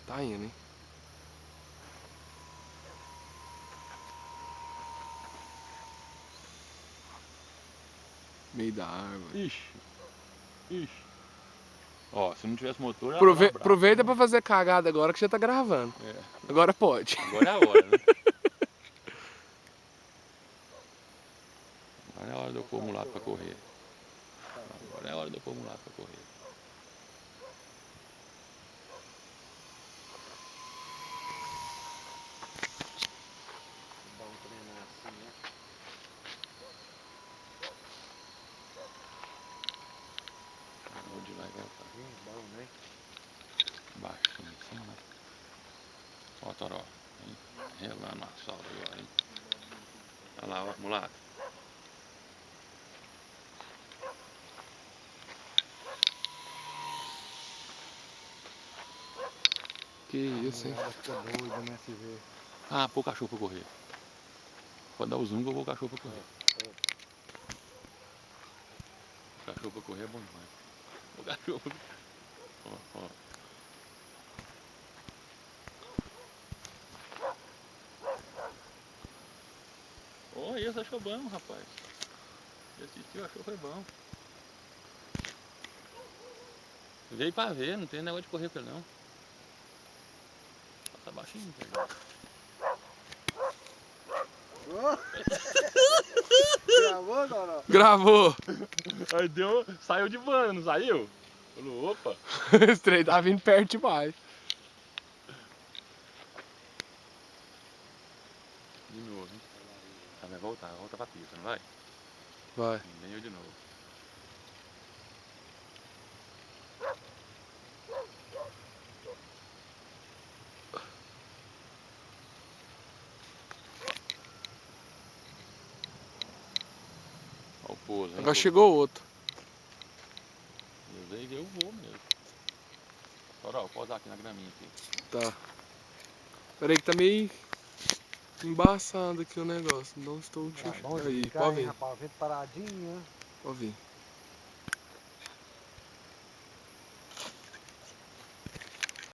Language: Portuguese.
Tá indo, hein? Meio da árvore. Ixi. Ó, se não tivesse motor, ela tava brava. Aproveita pra fazer cagada agora que você tá gravando. É. Agora pode. Agora é a hora, né? Agora é a hora de eu pôr o mulato pra correr. Agora é a hora de eu pôr o mulato pra correr. Bom treinar assim, né? Onde vai voltar? Bom, né? Baixo, em cima. Ó o toró. Hein? Relando o asfalto agora, hein? Olha lá, ó, mulato. Que isso, hein? A mulherada fica doida, né? Se vê. Ah, pô o cachorro pra correr. Pode dar o zoom que eu vou o cachorro pra correr. O cachorro pra correr é bom demais. O cachorro pra... Ó, ó. Ó, esse achou bom, rapaz. Esse tio achou foi bom. Veio pra ver, não tem negócio de correr com ele não. Passa baixinho, velho. Gravou, Doró? Gravou! Aí deu, saiu de banho, não saiu? Falou, opa. Esse trem tá vindo perto demais. De novo, hein? Ela vai voltar, volta pra pista, não vai? Vai. Vem eu de novo. Ó o pouso, hein? Agora chegou outro. Eu dei, eu vou mesmo. Agora, ó, vou pousar aqui na graminha aqui. Tá. Pera aí que tá meio embaçado aqui o negócio. Não estou te... Tá bom de Aí, ficar, pode hein, vir. rapaz? Vento paradinho, né? Pode vir.